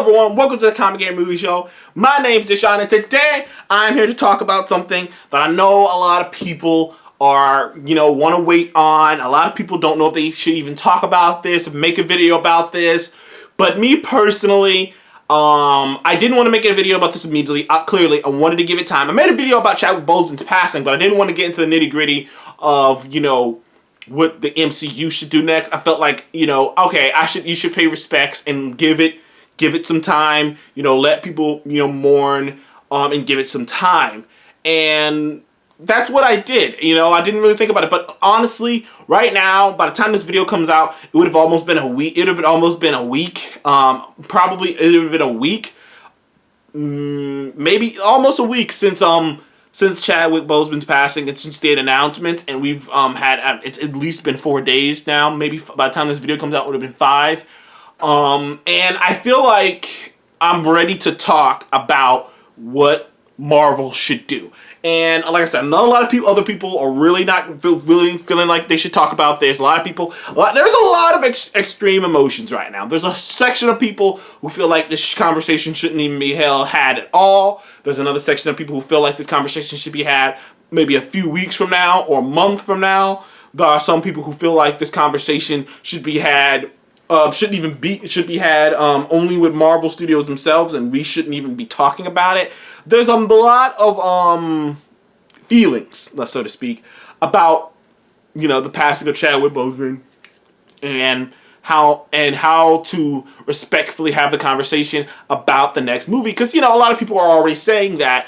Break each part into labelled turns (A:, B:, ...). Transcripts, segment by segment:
A: everyone, welcome to the Comic Game Movie Show. My name is Deshaun, and today I'm here to talk about something that I know a lot of people are, want to wait on. A lot of people don't know if they should even talk about this, make a video about this. But me personally, I didn't want to make a video about this immediately. Clearly, I wanted to give it time. I made a video about Chadwick Boseman's passing, but I didn't want to get into the nitty-gritty of, what the MCU should do next. I felt like, okay, you should pay respects and give it some time, let people, mourn, and give it some time. And that's what I did. I didn't really think about it, but honestly, right now, by the time this video comes out, it would have almost been a week. It would have almost been a week. Probably it would have been a week, maybe almost a week since Chadwick Boseman's passing and since the announcement, and we've had it's at least been 4 days now. Maybe by the time this video comes out, it would have been 5. And I feel like I'm ready to talk about what Marvel should do. And like I said, not a lot of other people are really not feeling like they should talk about this. There's a lot of extreme emotions right now. There's a section of people who feel like this conversation shouldn't even be had at all. There's another section of people who feel like this conversation should be had maybe a few weeks from now or a month from now. There are some people who feel like this conversation should be had should be had only with Marvel Studios themselves, and we shouldn't even be talking about it. There's a lot of feelings, so to speak, about the passing of Chadwick Boseman and how to respectfully have the conversation about the next movie, because a lot of people are already saying that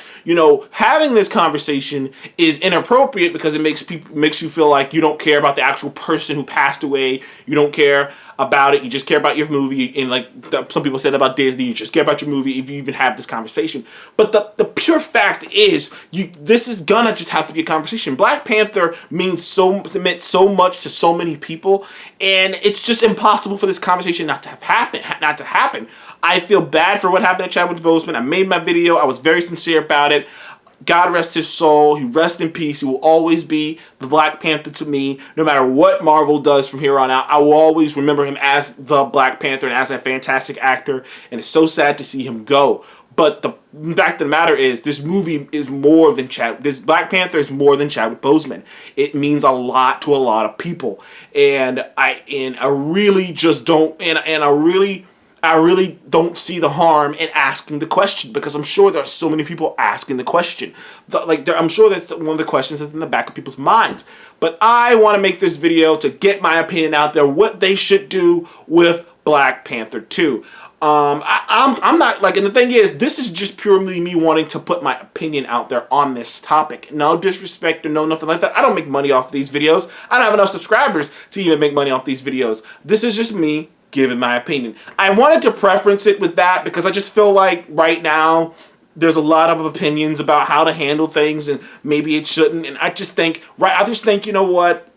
A: having this conversation is inappropriate because it makes you feel like you don't care about the actual person who passed away. You don't care about it. You just care about your movie, and like some people said about Disney, you just care about your movie if you even have this conversation. But the pure fact is, this is gonna just have to be a conversation. Black Panther meant so much to so many people, and it's just impossible for this conversation not to happen. I feel bad for what happened to Chadwick Boseman. I made my video. I was very sincere about it. God rest his soul. He rest in peace. He will always be the Black Panther to me. No matter what Marvel does from here on out, I will always remember him as the Black Panther and as a fantastic actor. And it's so sad to see him go. But the fact of the matter is, this movie is more than this Black Panther is more than Chadwick Boseman. It means a lot to a lot of people. And I really just don't, I really don't see the harm in asking the question, because I'm sure there are so many people asking the question. I'm sure that's one of the questions that's in the back of people's minds. But I want to make this video to get my opinion out there, what they should do with Black Panther 2. I'm not, and the thing is, this is just purely me wanting to put my opinion out there on this topic. No disrespect or no nothing like that. I don't make money off these videos. I don't have enough subscribers to even make money off these videos. This is just me giving my opinion. I wanted to preference it with that because I just feel like right now there's a lot of opinions about how to handle things, and maybe it shouldn't. And I just think, you know what?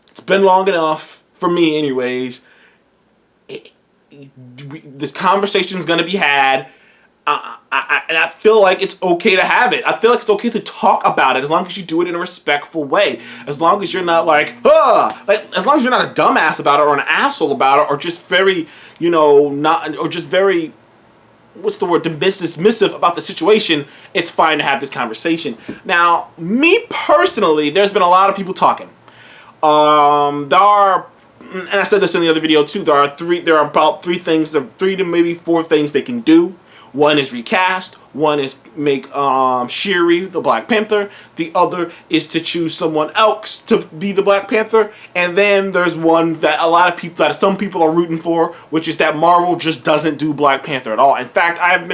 A: It's been long enough for me, anyways. This conversation is going to be had, and I feel like it's okay to have it. I feel like it's okay to talk about it as long as you do it in a respectful way. As long as you're not as long as you're not a dumbass about it or an asshole about it, or just very, what's the word, dismissive about the situation. It's fine to have this conversation. Now, me personally, there's been a lot of people talking. And I said this in the other video too, there are about 3 to maybe 4 things they can do. One is recast, one is make Shuri the Black Panther, the other is to choose someone else to be the Black Panther, and then there's one that some people are rooting for, which is that Marvel just doesn't do Black Panther at all. In fact, I had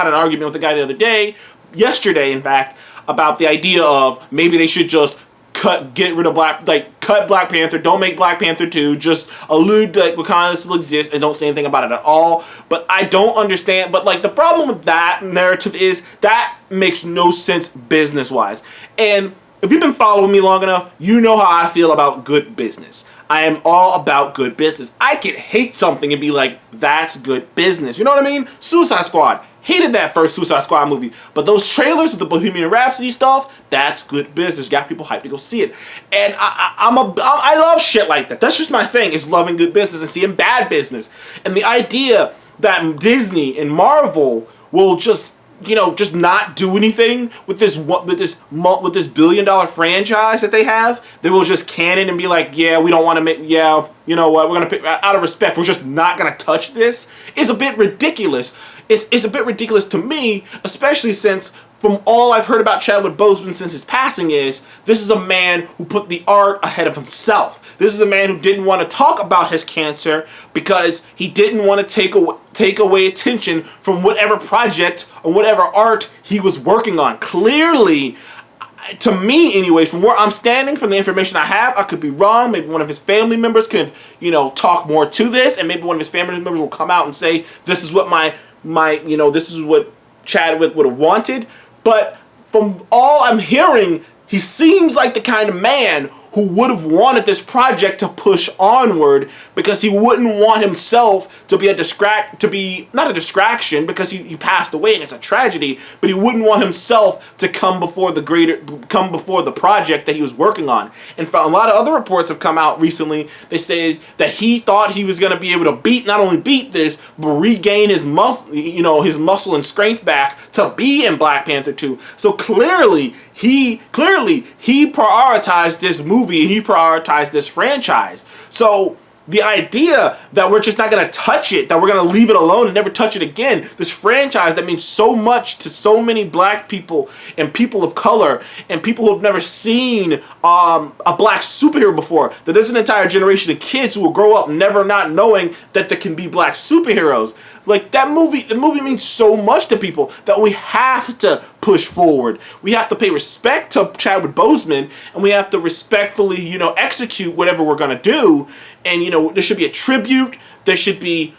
A: an argument with a guy yesterday, in fact, about the idea of maybe they should just cut Black Panther, don't make Black Panther 2, just allude that Wakanda still exists and don't say anything about it at all. But I don't understand, the problem with that narrative is that makes no sense business-wise. And if you've been following me long enough, you know how I feel about good business. I am all about good business. I could hate something and be like, that's good business. You know what I mean? Suicide Squad. Hated that first Suicide Squad movie. But those trailers with the Bohemian Rhapsody stuff, that's good business. Got people hyped to go see it. And I love shit like that. That's just my thing, is loving good business and seeing bad business. And the idea that Disney and Marvel will just, you know, just not do anything with this billion-dollar franchise that they have. They will just canon and be like, yeah, we don't want to make, yeah, you know what, we're gonna pick, out of respect, we're just not gonna touch this. Is a bit ridiculous. It's a bit ridiculous to me, especially since from all I've heard about Chadwick Boseman since his passing is, this is a man who put the art ahead of himself. This is a man who didn't want to talk about his cancer because he didn't want to take away attention from whatever project or whatever art he was working on. Clearly, to me anyways, from where I'm standing, from the information I have, I could be wrong. Maybe one of his family members could, you know, talk more to this, and maybe one of his family members will come out and say, this is what this is what Chadwick would have wanted. But from all I'm hearing, he seems like the kind of man who would have wanted this project to push onward because he wouldn't want himself to be not a distraction because he passed away and it's a tragedy, but he wouldn't want himself to come before the project that he was working on. And a lot of other reports have come out recently. They say that he thought he was going to be able to not only beat this, but regain his muscle and strength back to be in Black Panther 2. So clearly he prioritized this movie and he prioritized this franchise. So the idea that we're just not going to touch it, that we're going to leave it alone and never touch it again, this franchise that means so much to so many black people and people of color and people who have never seen a black superhero before, that there's an entire generation of kids who will grow up never not knowing that there can be black superheroes. Like the movie means so much to people that we have to push forward. We have to pay respect to Chadwick Boseman, and we have to respectfully, you know, execute whatever we're gonna do. And you know, there should be a tribute. There should be.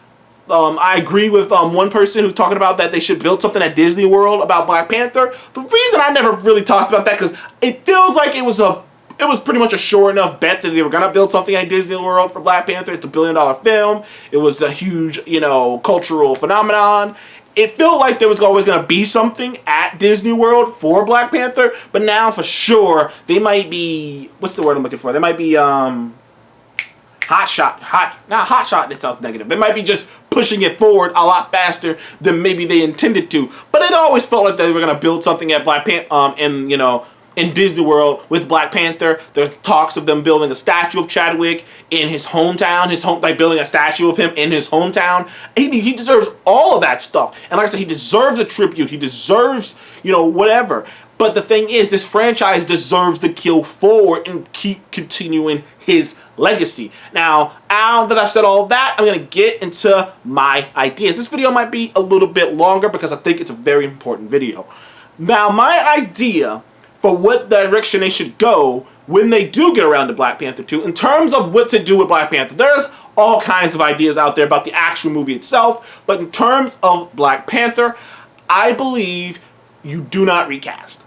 A: I agree with one person who's talking about that they should build something at Disney World about Black Panther. The reason I never really talked about that because it feels like it was pretty much a sure enough bet that they were going to build something at Disney World for Black Panther. It's a $1 billion film. It was a huge, you know, cultural phenomenon. It felt like there was always going to be something at Disney World for Black Panther. But now for sure, they might be, what's the word I'm looking for? They might be, hot shot, that sounds negative. They might be just pushing it forward a lot faster than maybe they intended to. But it always felt like they were going to build something at Black Panther, in Disney World with Black Panther. There's talks of them building a statue of Chadwick in his hometown, like building a statue of him in his hometown. He deserves all of that stuff. And like I said, he deserves a tribute. He deserves, you know, whatever. But the thing is, this franchise deserves to go forward and keep continuing his legacy. Now that I've said all that, I'm going to get into my ideas. This video might be a little bit longer because I think it's a very important video. Now, my idea for what direction they should go when they do get around to Black Panther 2, in terms of what to do with Black Panther. There's all kinds of ideas out there about the actual movie itself, but in terms of Black Panther, I believe you do not recast.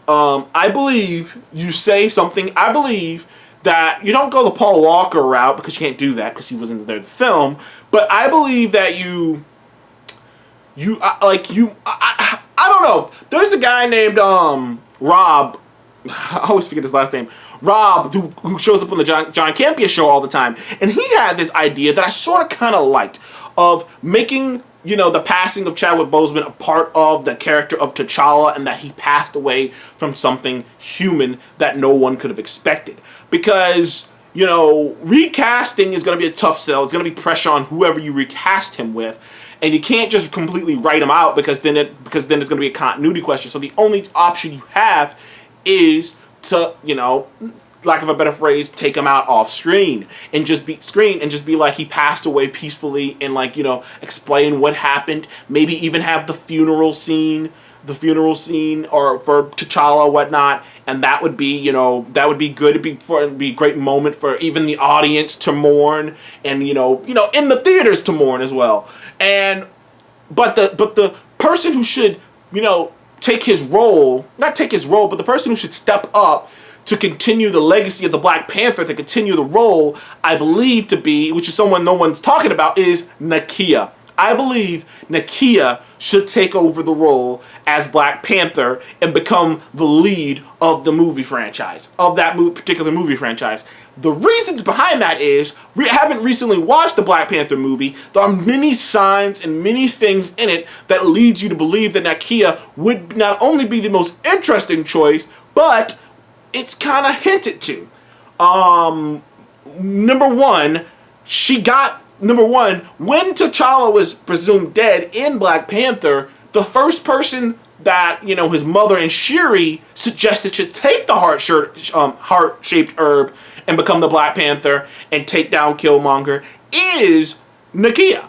A: I believe you say something. I believe that you don't go the Paul Walker route because you can't do that because he wasn't there in the film. But I believe that I don't know. There's a guy named Rob. I always forget his last name. Rob, who shows up on the John Campea show all the time, and he had this idea that I sort of kind of liked of making, you know, the passing of Chadwick Boseman a part of the character of T'Challa, and that he passed away from something human that no one could have expected. Because, you know, recasting is going to be a tough sell. It's going to be pressure on whoever you recast him with. And you can't just completely write him out because then it's going to be a continuity question. So the only option you have is to, you know, lack of a better phrase, take him out off screen and just be like he passed away peacefully and, like, you know, explain what happened. Maybe even have the funeral scene or for T'Challa or whatnot, and that would be, you know, that would be good. It'd be a great moment for even the audience to mourn, and you know in the theaters to mourn as well. But the person who should, you know, take his role, not take his role, but the person who should step up to continue the legacy of the Black Panther, to continue the role, I believe to be, which is someone no one's talking about, is Nakia. I believe Nakia should take over the role as Black Panther and become the lead of the movie franchise, of that particular movie franchise. The reasons behind that is, I haven't recently watched the Black Panther movie. There are many signs and many things in it that leads you to believe that Nakia would not only be the most interesting choice, but it's kind of hinted to. Number one, when T'Challa was presumed dead in Black Panther, the first person that, you know, his mother and Shuri suggested should take the heart-shaped herb and become the Black Panther and take down Killmonger is Nakia.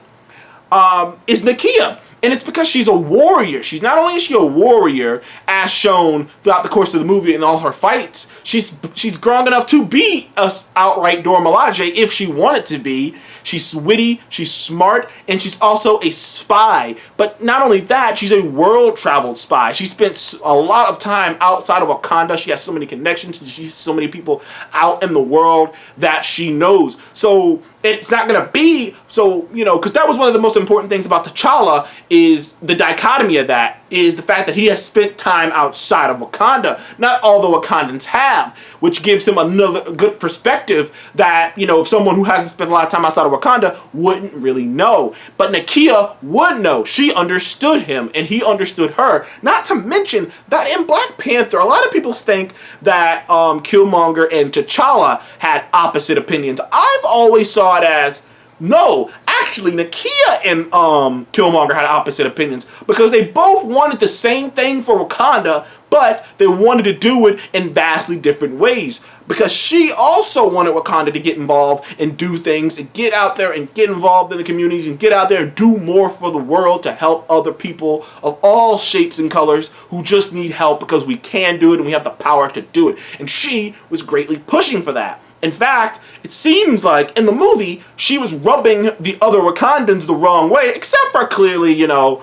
A: And it's because she's a warrior. She's not only is she a warrior, as shown throughout the course of the movie and all her fights, she's strong enough to be a outright Dora Milaje if she wanted to be. She's witty, she's smart, and she's also a spy. But not only that, she's a world-traveled spy. She spent a lot of time outside of Wakanda. She has so many connections. She has so many people out in the world that she knows. So it's not going to be, so, you know, because that was one of the most important things about T'Challa, is the dichotomy of that, is the fact that he has spent time outside of Wakanda. Not all the Wakandans have, which gives him another good perspective that, you know, someone who hasn't spent a lot of time outside of Wakanda wouldn't really know. But Nakia would know. She understood him, and he understood her. Not to mention that in Black Panther, a lot of people think that Killmonger and T'Challa had opposite opinions. I've always saw it as, no, actually Nakia and Killmonger had opposite opinions, because they both wanted the same thing for Wakanda, but they wanted to do it in vastly different ways. Because she also wanted Wakanda to get involved and do things and get out there and get involved in the communities and get out there and do more for the world to help other people of all shapes and colors who just need help, because we can do it and we have the power to do it. And she was greatly pushing for that. In fact, it seems like in the movie, she was rubbing the other Wakandans the wrong way, except for clearly, you know,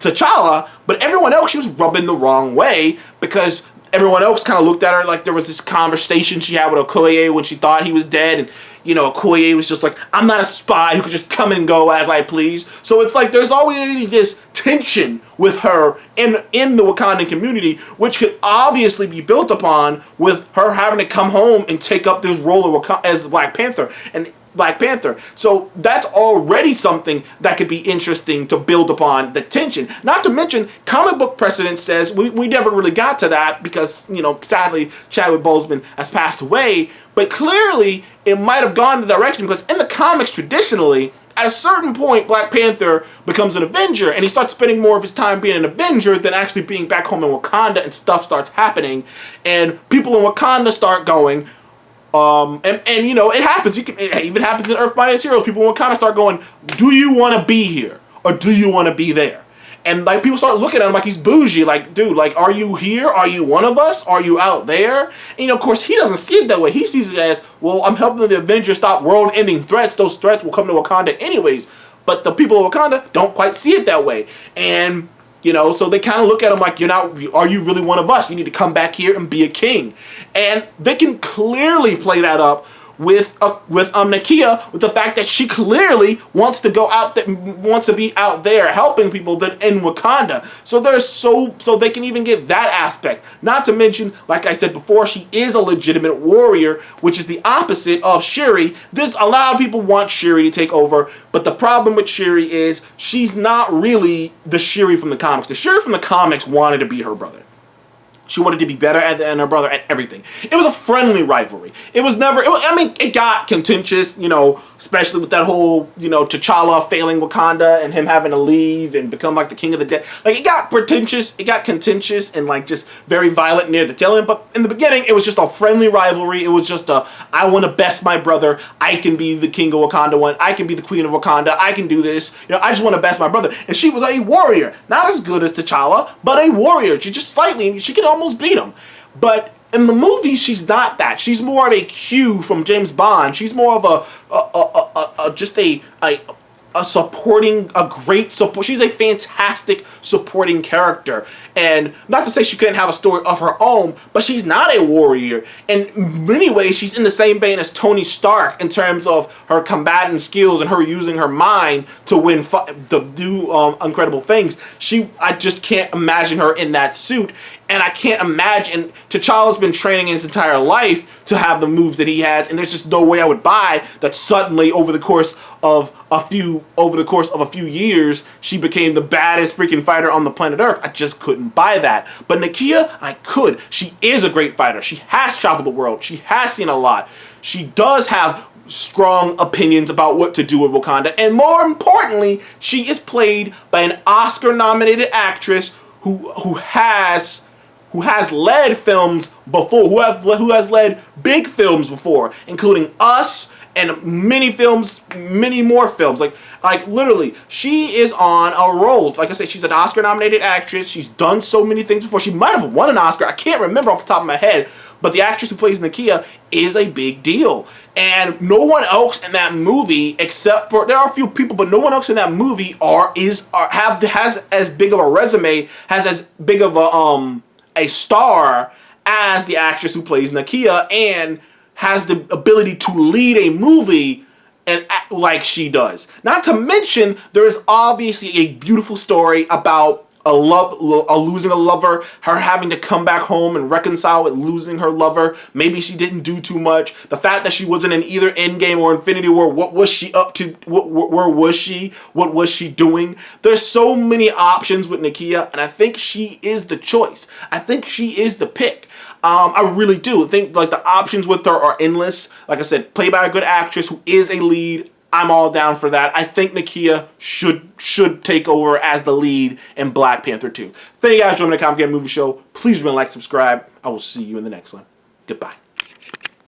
A: T'Challa, but everyone else she was rubbing the wrong way, because everyone else kind of looked at her like there was this conversation she had with Okoye when she thought he was dead, and, you know, Okoye was just like, I'm not a spy who could just come and go as I please. So it's like there's always this tension with her in the Wakandan community, which could obviously be built upon with her having to come home and take up this role of as Black Panther. So that's already something that could be interesting to build upon the tension. Not to mention, comic book precedent says, we never really got to that because, you know, sadly, Chadwick Boseman has passed away, but clearly it might have gone in the direction, because in the comics traditionally, at a certain point, Black Panther becomes an Avenger, and he starts spending more of his time being an Avenger than actually being back home in Wakanda, and stuff starts happening, and people in Wakanda start going, and you know, it happens. It even happens in Earth Mightiest Heroes. People in Wakanda start going, do you want to be here? Or do you want to be there? And like people start looking at him like he's bougie. Like, dude, like, are you here? Are you one of us? Are you out there? And, you know, of course, he doesn't see it that way. He sees it as, well, I'm helping the Avengers stop world-ending threats. Those threats will come to Wakanda anyways. But the people of Wakanda don't quite see it that way. And, you know, so they kind of look at him like, are you really one of us? You need to come back here and be a king. And they can clearly play that up with Nakia, with the fact that she clearly wants to go out there, wants to be out there helping people that in Wakanda. So so they can even get that aspect. Not to mention, like I said before, she is a legitimate warrior, which is the opposite of Shuri. A lot of people want Shuri to take over, but the problem with Shuri is she's not really the Shuri from the comics. The Shuri from the comics wanted to be her brother. She wanted to be better than her brother at everything. It was a friendly rivalry. It was never, it got contentious, you know, especially with that whole, you know, T'Challa failing Wakanda and him having to leave and become like the king of the dead. Like, it got contentious and like just very violent near the tail end. But in the beginning, it was just a friendly rivalry. It was just I want to best my brother. I can be the king of Wakanda one. I can be the queen of Wakanda. I can do this. You know, I just want to best my brother. And she was a warrior. Not as good as T'Challa, but a warrior. She could almost beat him. But in the movies, she's not that. She's more of a Q from James Bond. She's more of just a a great support. She's a fantastic supporting character. And not to say she couldn't have a story of her own, but she's not a warrior. In many ways, she's in the same vein as Tony Stark in terms of her combatant skills and her using her mind to win, to do incredible things. I just can't imagine her in that suit. And I can't imagine, T'Challa's been training his entire life to have the moves that he has, and there's just no way I would buy that suddenly over the course of a few years, she became the baddest freaking fighter on the planet Earth. I just couldn't buy that. But Nakia, I could. She is a great fighter. She has traveled the world. She has seen a lot. She does have strong opinions about what to do with Wakanda, and more importantly, she is played by an Oscar-nominated actress who has led films before, who has led big films before, including Us and many more films. Like literally, she is on a roll. Like I said, she's an Oscar-nominated actress. She's done so many things before. She might have won an Oscar. I can't remember off the top of my head. But the actress who plays Nakia is a big deal. And no one else in that movie, except for, there are a few people, but no one else in that movie has as big of a resume, has as big of a star as the actress who plays Nakia, and has the ability to lead a movie and act like she does. Not to mention, there is obviously a beautiful story about losing a lover, her having to come back home and reconcile with losing her lover. Maybe she didn't do too much. The fact that she wasn't in either Endgame or Infinity War, what was she up to? Where was she? What was she doing? There's so many options with Nakia, and I think she is the choice. I think she is the pick. I really do think like the options with her are endless. Like I said, played by a good actress who is a lead. I'm all down for that. I think Nakia should take over as the lead in Black Panther 2. Thank you guys for joining the Comic Game Movie Show. Please remember to like, subscribe. I will see you in the next one. Goodbye.